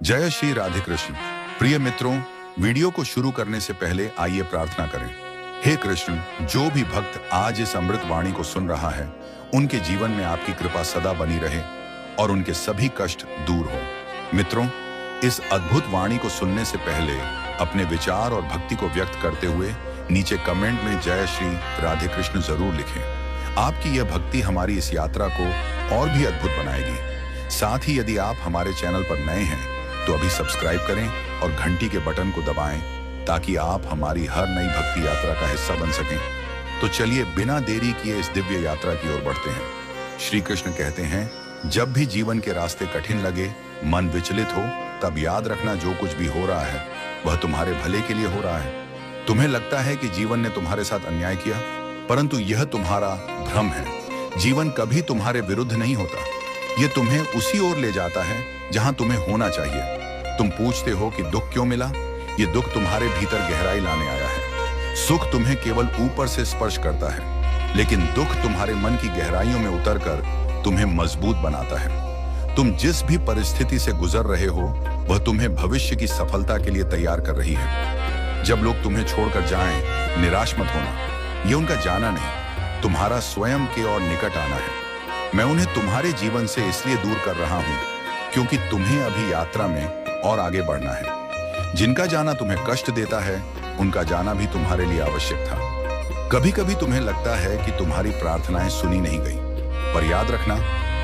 जय श्री राधे कृष्ण। प्रिय मित्रों, वीडियो को शुरू करने से पहले आइए प्रार्थना करें। हे कृष्ण, जो भी भक्त आज इस अमृत वाणी को सुन रहा है, उनके जीवन में आपकी कृपा सदा बनी रहे और उनके सभी कष्ट दूर हो। मित्रों, इस अद्भुत वाणी को सुनने से पहले अपने विचार और भक्ति को व्यक्त करते हुए नीचे कमेंट में जय श्री राधे कृष्ण जरूर लिखें। आपकी यह भक्ति हमारी इस यात्रा को और भी अद्भुत बनाएगी। साथ ही यदि आप हमारे चैनल पर नए हैं तो अभी सब्सक्राइब करें और घंटी के बटन को दबाएं ताकि आप हमारी हर नई भक्ति यात्रा का हिस्सा बन सकें। तो चलिए बिना देरी किए इस दिव्य यात्रा की ओर बढ़ते हैं। श्री कृष्ण कहते हैं, जब भी जीवन के रास्ते कठिन लगे, मन विचलित हो, तब याद रखना जो कुछ भी हो रहा है वह तुम्हारे भले के लिए हो रहा है। तुम्हें लगता है कि जीवन ने तुम्हारे साथ अन्याय किया, परंतु यह तुम्हारा भ्रम है। जीवन कभी तुम्हारे विरुद्ध नहीं होता, यह तुम्हें उसी ओर ले जाता है जहां तुम्हें होना चाहिए। तुम पूछते हो कि दुख क्यों मिला? यह दुख तुम्हारे भीतर गहराई लाने आया है। सुख तुम्हें केवल ऊपर से स्पर्श करता है, लेकिन दुख तुम्हारे मन की गहराइयों में उतरकर तुम्हें मजबूत बनाता है। तुम जिस भी परिस्थिति से गुजर रहे हो वह तुम्हें भविष्य की सफलता के लिए तैयार कर रही है। जब लोग तुम्हें छोड़कर जाएं, निराश मत होना। यह उनका जाना नहीं, तुम्हारा स्वयं के और निकट आना है। मैं उन्हें तुम्हारे जीवन से इसलिए दूर कर रहा हूं क्योंकि तुम्हें अभी यात्रा में और आगे बढ़ना है। जिनका जाना तुम्हें कष्ट देता है, उनका जाना भी तुम्हारे लिए आवश्यक था। कभी कभी तुम्हें लगता है कि तुम्हारी प्रार्थनाएं सुनी नहीं गई, पर याद रखना,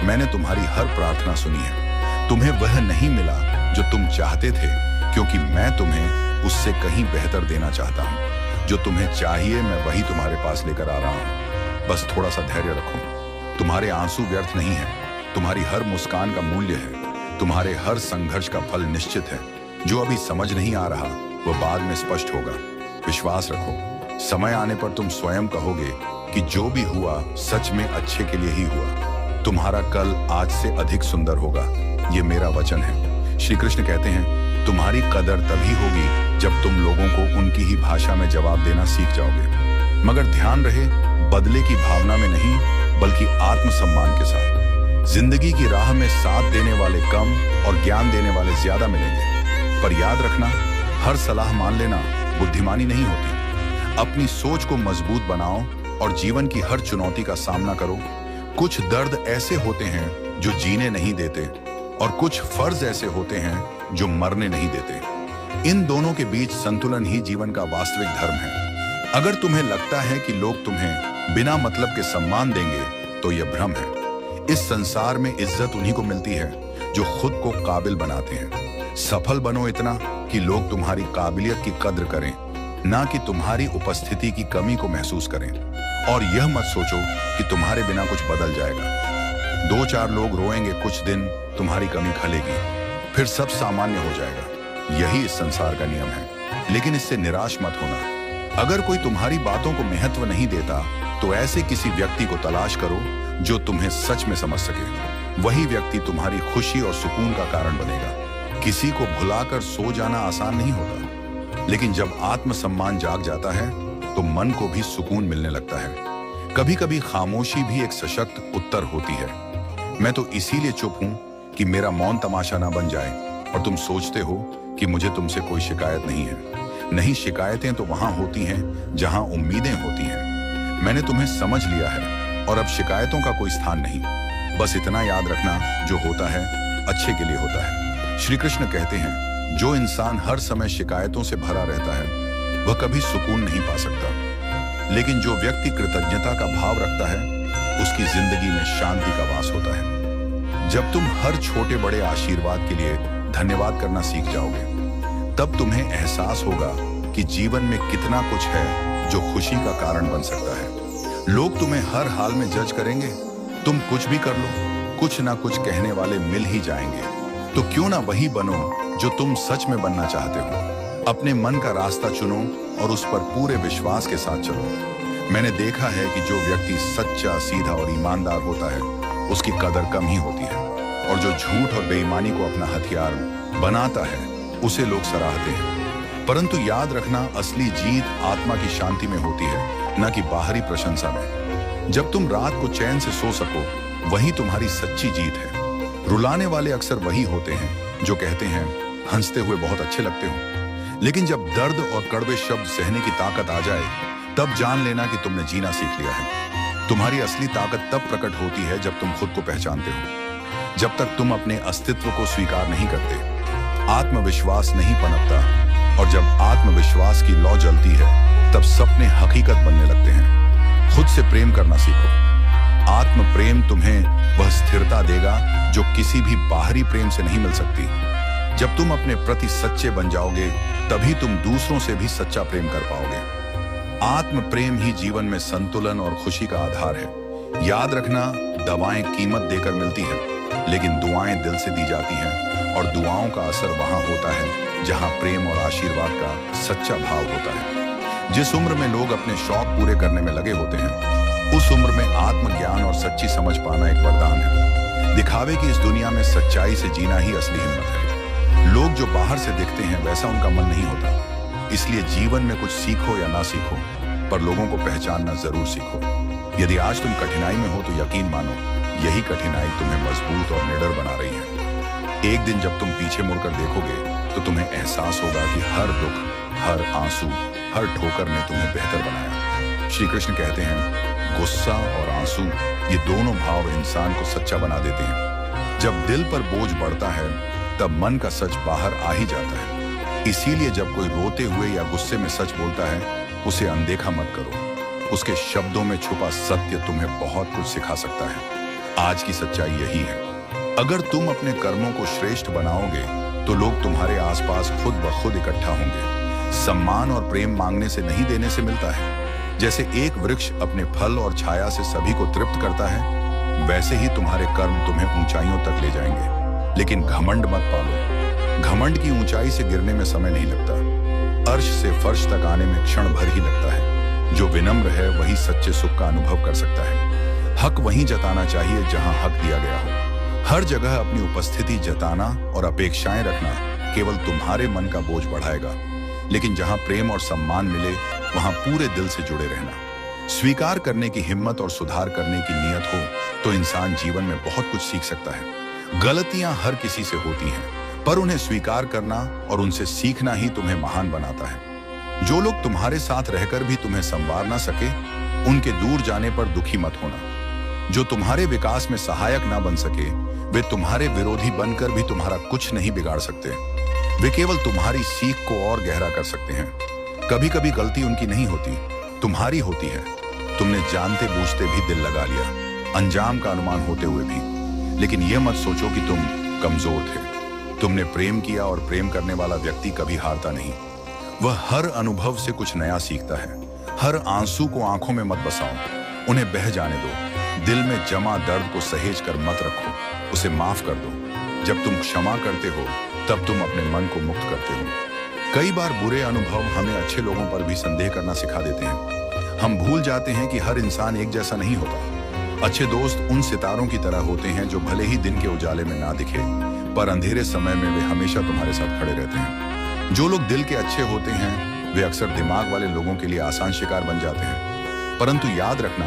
मैंने तुम्हारी हर प्रार्थना सुनी है। तुम्हें वह नहीं मिला जो तुम चाहते थे, क्योंकि मैं तुम्हें उससे कहीं बेहतर देना चाहता हूं। जो तुम्हें चाहिए मैं वही तुम्हारे पास लेकर आ रहा हूं। बस थोड़ा सा धैर्य रखो। तुम्हारे आंसू व्यर्थ नहीं है, तुम्हारी हर मुस्कान का मूल्य है, तुम्हारे हर संघर्ष का फल निश्चित है। जो अभी समझ नहीं आ रहा वह बाद में स्पष्ट होगा। विश्वास रखो, समय आने पर तुम स्वयं कहोगे कि जो भी हुआ सच में अच्छे के लिए ही हुआ। तुम्हारा कल आज से अधिक सुंदर होगा, ये मेरा वचन है। श्री कृष्ण कहते हैं, तुम्हारी कदर तभी होगी जब तुम लोगों को उनकी ही भाषा में जवाब देना सीख जाओगे। मगर ध्यान रहे, बदले की भावना में नहीं बल्कि आत्मसम्मान के साथ। जिंदगी की राह में साथ देने वाले कम और ज्ञान देने वाले ज्यादा मिलेंगे, पर याद रखना, हर सलाह मान लेना बुद्धिमानी नहीं होती। अपनी सोच को मजबूत बनाओ और जीवन की हर चुनौती का सामना करो। कुछ दर्द ऐसे होते हैं जो जीने नहीं देते और कुछ फर्ज ऐसे होते हैं जो मरने नहीं देते। इन दोनों के बीच संतुलन ही जीवन का वास्तविक धर्म है। अगर तुम्हें लगता है कि लोग तुम्हें बिना मतलब के सम्मान देंगे तो यह भ्रम है। इस संसार में इज्जत उन्हीं को मिलती है जो खुद को काबिल बनाते हैं। सफल बनो इतना कि लोग तुम्हारी काबिलियत की कद्र करें, ना कि तुम्हारी उपस्थिति की कमी को महसूस करें। और यह मत सोचो कि तुम्हारे बिना कुछ बदल जाएगा। दो चार लोग रोएंगे, कुछ दिन तुम्हारी कमी खलेगी, फिर सब सामान्य हो जाएगा। यही इस संसार का नियम है, लेकिन इससे निराश मत होना। अगर कोई तुम्हारी बातों को महत्व नहीं देता तो ऐसे किसी व्यक्ति को तलाश करो जो तुम्हें सच में समझ सके। वही व्यक्ति तुम्हारी खुशी और सुकून का कारण बनेगा। किसी को भुलाकर सो जाना आसान नहीं होता, लेकिन जब आत्मसम्मान जाग जाता है तो मन को भी सुकून मिलने लगता है। कभी कभी खामोशी भी एक सशक्त उत्तर होती है। मैं तो इसीलिए चुप हूं कि मेरा मौन तमाशा ना बन जाए और तुम सोचते हो कि मुझे तुमसे कोई शिकायत नहीं है। नहीं, शिकायतें तो वहां होती हैं जहां उम्मीदें होती हैं। मैंने तुम्हें समझ लिया है और अब शिकायतों का कोई स्थान नहीं। बस इतना याद रखना, जो होता है अच्छे के लिए होता है। श्री कृष्ण कहते हैं, जो इंसान हर समय शिकायतों से भरा रहता है वह कभी सुकून नहीं पा सकता, लेकिन जो व्यक्ति कृतज्ञता का भाव रखता है उसकी जिंदगी में शांति का वास होता है। जब तुम हर छोटे बड़े आशीर्वाद के लिए धन्यवाद करना सीख जाओगे, तब तुम्हें एहसास होगा कि जीवन में कितना कुछ है जो खुशी का कारण बन सकता है। लोग तुम्हें हर हाल में जज करेंगे, तुम कुछ भी कर लो, कुछ ना कुछ कहने वाले मिल ही जाएंगे। तो क्यों ना वही बनो जो तुम सच में बनना चाहते हो। अपने मन का रास्ता चुनो और उस पर पूरे विश्वास के साथ चलो। मैंने देखा है कि जो व्यक्ति सच्चा, सीधा और ईमानदार होता है उसकी कदर कम ही होती है, और जो झूठ और बेईमानी को अपना हथियार बनाता है उसे लोग सराहते हैं। परंतु याद रखना, असली जीत आत्मा की शांति में होती है, न कि बाहरी प्रशंसा में। जब तुम रात को चैन से सो सको, वही तुम्हारी सच्ची जीत है। रुलाने वाले अक्सर वही होते हैं जो कहते हैं हंसते हुए बहुत अच्छे लगते हो, लेकिन जब दर्द और कड़वे शब्द सहने की ताकत आ जाए, तब जान लेना कि तुमने जीना सीख लिया है। तुम्हारी असली ताकत तब प्रकट होती है जब तुम खुद को पहचानते हो। जब तक तुम अपने अस्तित्व को स्वीकार नहीं करते, आत्मविश्वास नहीं पनपता, और जब आत्मविश्वास की लौ जलती है, तब सपने हकीकत बनने लगते हैं। खुद से प्रेम करना सीखो। आत्म प्रेम तुम्हें वह स्थिरता देगा जो किसी भी बाहरी प्रेम से नहीं मिल सकती। जब तुम अपने प्रति सच्चे बन जाओगे, तभी तुम दूसरों से भी सच्चा प्रेम कर पाओगे। आत्म प्रेम ही जीवन में संतुलन और खुशी का आधार है। याद रखना, दवाएं कीमत देकर मिलती हैं, लेकिन दुआएं दिल से दी जाती हैं, और दुआओं का असर वहां होता है जहां प्रेम और आशीर्वाद का सच्चा भाव होता है। जिस उम्र में लोग अपने शौक पूरे करने में लगे होते हैं, उस उम्र में आत्मज्ञान और सच्ची समझ पाना एक वरदान है। दिखावे की इस दुनिया में सच्चाई से जीना ही असली हिम्मत है। लोग जो बाहर से दिखते हैं, वैसा उनका मन नहीं होता। इसलिए जीवन में कुछ सीखो या ना सीखो, पर लोगों को पहचानना जरूर सीखो। यदि आज तुम कठिनाई में हो, तो यकीन मानो, यही कठिनाई तुम्हें मजबूत और निडर बना रही है। एक दिन जब तुम पीछे मुड़कर देखोगे, तो तुम्हें एहसास होगा कि हर दुख, हर आंसू, हर ठोकर ने तुम्हें बेहतर बनाया। श्री कृष्ण कहते हैं, गुस्सा और आंसू, ये दोनों भाव इंसान को सच्चा बना देते हैं। जब दिल पर बोझ बढ़ता है, तब मन का सच बाहर आ ही जाता है। इसीलिए जब कोई रोते हुए या गुस्से में सच बोलता है, उसे अनदेखा मत करो। उसके शब्दों में छुपा सत्य तुम्हें बहुत कुछ सिखा सकता है। आज की सच्चाई यही है, अगर तुम अपने कर्मों को श्रेष्ठ बनाओगे, तो लोग तुम्हारे आसपास खुद ब खुद इकट्ठा होंगे। सम्मान और प्रेम मांगने से नहीं, देने से मिलता है। जैसे एक वृक्ष अपने फल और छाया से सभी को तृप्त करता है, वैसे ही तुम्हारे कर्म तुम्हें ऊंचाइयों तक ले जाएंगे। लेकिन घमंड मत पालो। घमंड की ऊंचाई से गिरने में समय नहीं लगता, अर्श से फर्श तक आने में क्षण भर ही लगता है। जो विनम्र है, वही सच्चे सुख का अनुभव कर सकता है। हक वहीं जताना चाहिए जहां हक दिया गया हो। हर जगह अपनी उपस्थिति जताना और अपेक्षाएं रखना केवल तुम्हारे मन का बोझ बढ़ाएगा। लेकिन जहां प्रेम और सम्मान मिले, वहां पूरे दिल से जुड़े रहना। स्वीकार करने की हिम्मत और सुधार करने की नीयत हो, तो इंसान जीवन में बहुत कुछ सीख सकता है। गलतियां हर किसी से होती हैं, पर उन्हें स्वीकार करना और उनसे सीखना ही तुम्हें महान बनाता है। जो लोग तुम्हारे साथ रहकर भी तुम्हें संवार ना सके, उनके दूर जाने पर दुखी मत होना। जो तुम्हारे विकास में सहायक ना बन सके, वे तुम्हारे विरोधी बनकर भी तुम्हारा कुछ नहीं बिगाड़ सकते। वे केवल तुम्हारी सीख को और गहरा कर सकते हैं। कभी कभी गलती उनकी नहीं होती, तुम्हारी होती है। तुमने जानते बूझते भी दिल लगा लिया, अंजाम का अनुमान होते हुए भी। लेकिन यह मत सोचो कि तुम कमजोर थे। तुमने प्रेम किया, और प्रेम करने वाला व्यक्ति कभी हारता नहीं। वह हर अनुभव से कुछ नया सीखता है। हर आंसू को आंखों में मत बसाओ, उन्हें बह जाने दो। दिल में जमा दर्द को सहेज कर मत रखो, उसे माफ कर दो। जब तुम क्षमा करते हो, तब तुम अपने मन को मुक्त करते हो। कई बार बुरे अनुभव हमें अच्छे लोगों पर भी संदेह करना सिखा देते हैं। हम भूल जाते हैं कि हर इंसान एक जैसा नहीं होता। अच्छे दोस्त उन सितारों की तरह होते हैं जो भले ही दिन के उजाले में ना दिखे, पर अंधेरे समय में वे हमेशा तुम्हारे साथ खड़े रहते हैं। जो लोग दिल के अच्छे होते हैं, वे अक्सर दिमाग वाले लोगों के लिए आसान शिकार बन जाते हैं। परंतु याद रखना,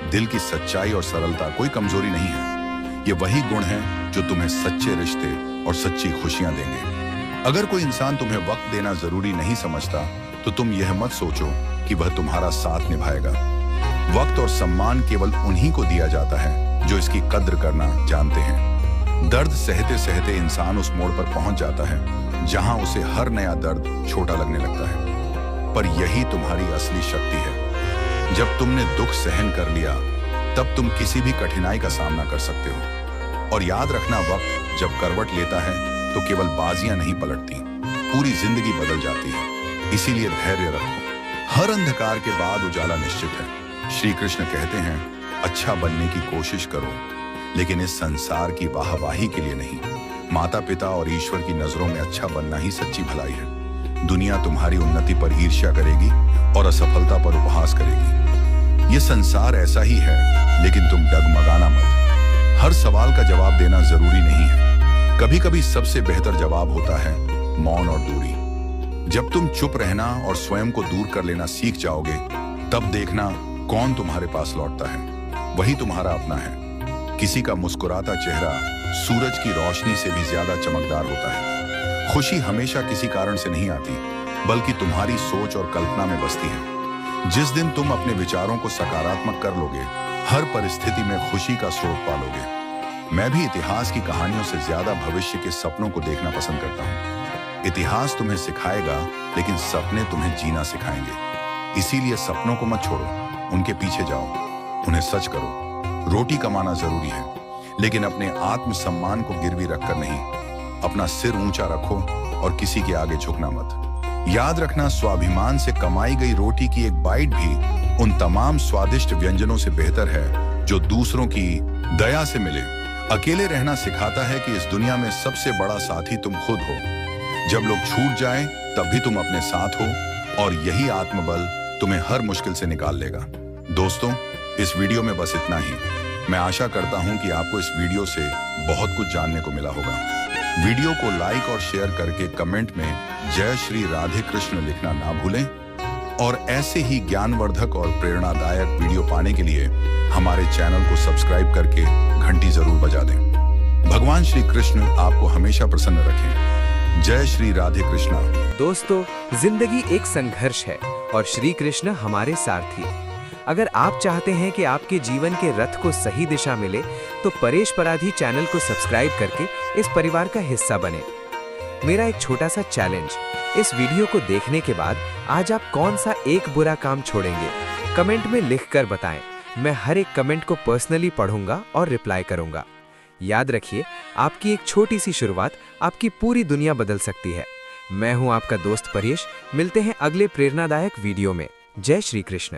दिल की सच्चाई और सरलता कोई कमजोरी नहीं है। ये वही गुण हैं जो तुम्हें सच्चे रिश्ते और सच्ची खुशियां देंगे। अगर कोई इंसान तुम्हें वक्त देना जरूरी नहीं समझता, तो तुम यह मत सोचो कि वह तुम्हारा साथ निभाएगा। वक्त और सम्मान केवल उन्हीं को दिया जाता है जो इसकी कद्र करना जानते हैं। दर्द सहते सहते इंसान उस मोड़ पर पहुंच जाता है जहां उसे हर नया दर्द छोटा लगने लगता है। पर यही तुम्हारी असली शक्ति है। जब तुमने दुख सहन कर लिया, तब तुम किसी भी कठिनाई का सामना कर सकते हो। और याद रखना, वक्त जब करवट लेता है, तो केवल बाजियां नहीं पलटती, पूरी जिंदगी बदल जाती है। इसीलिए धैर्य रखो। हर अंधकार के बाद उजाला निश्चित है। श्री कृष्ण कहते हैं, अच्छा बनने की कोशिश करो, लेकिन इस संसार की वाहवाही के लिए नहीं। माता पिता और ईश्वर की नजरों में अच्छा बनना ही सच्ची भलाई है। दुनिया तुम्हारी उन्नति पर ईर्ष्या करेगी और असफलता पर उपहास करेगी। ये संसार ऐसा ही है, लेकिन तुम डगमगाना मत। हर सवाल का जवाब देना जरूरी नहीं है। कभी कभी सबसे बेहतर जवाब होता है मौन और दूरी। जब तुम चुप रहना और स्वयं को दूर कर लेना सीख जाओगे, तब देखना कौन तुम्हारे पास लौटता है। वही तुम्हारा अपना है। किसी का मुस्कुराता चेहरा सूरज की रोशनी से भी ज्यादा चमकदार होता है। खुशी हमेशा किसी कारण से नहीं आती, बल्कि तुम्हारी सोच और कल्पना में बसती है। जिस दिन तुम अपने विचारों को सकारात्मक कर लोगे, हर परिस्थिति में खुशी का स्रोत पालोगे। मैं भी इतिहास की कहानियों से ज्यादा भविष्य के सपनों को देखना पसंद करता हूँ। इतिहास तुम्हें सिखाएगा, लेकिन सपने तुम्हें जीना सिखाएंगे। इसीलिए सपनों को मत छोड़ो, उनके पीछे जाओ, उन्हें सच करो। रोटी कमाना जरूरी है, लेकिन अपने आत्मसम्मान को गिरवी रखकर नहीं। अपना सिर ऊंचा रखो और किसी के आगे झुकना मत। याद रखना, स्वाभिमान से कमाई गई रोटी की एक बाइट भी उन तमाम स्वादिष्ट व्यंजनों से बेहतर है जो दूसरों की दया से मिले। अकेले रहना सिखाता है कि इस दुनिया में सबसे बड़ा साथी तुम खुद हो। जब लोग छूट जाएं, तब भी तुम अपने साथ हो, और यही आत्मबल तुम्हें हर मुश्किल से निकाल लेगा। दोस्तों, इस वीडियो में बस इतना ही। मैं आशा करता हूं कि आपको इस वीडियो से बहुत कुछ जानने को मिला होगा। वीडियो को लाइक और शेयर करके कमेंट में जय श्री राधे कृष्ण लिखना ना भूलें, और ऐसे ही ज्ञानवर्धक और प्रेरणादायक वीडियो पाने के लिए हमारे चैनल को सब्सक्राइब करके घंटी जरूर बजा दें। भगवान श्री कृष्ण आपको हमेशा प्रसन्न रखें। जय श्री राधे कृष्णा। दोस्तों, जिंदगी एक संघर्ष है और श्री कृष्ण हमारे सारथी। अगर आप चाहते हैं कि आपके जीवन के रथ को सही दिशा मिले, तो परेश पराधी चैनल को सब्सक्राइब करके इस परिवार का हिस्सा बने। मेरा एक छोटा सा चैलेंज, इस वीडियो को देखने के बाद आज आप कौन सा एक बुरा काम छोड़ेंगे, कमेंट में लिखकर बताएं। मैं हर एक कमेंट को पर्सनली पढ़ूंगा और रिप्लाई करूंगा। याद रखिए, आपकी एक छोटी सी शुरुआत आपकी पूरी दुनिया बदल सकती है। मैं हूं आपका दोस्त परेश। मिलते हैं अगले प्रेरणादायक वीडियो में। जय श्री कृष्ण।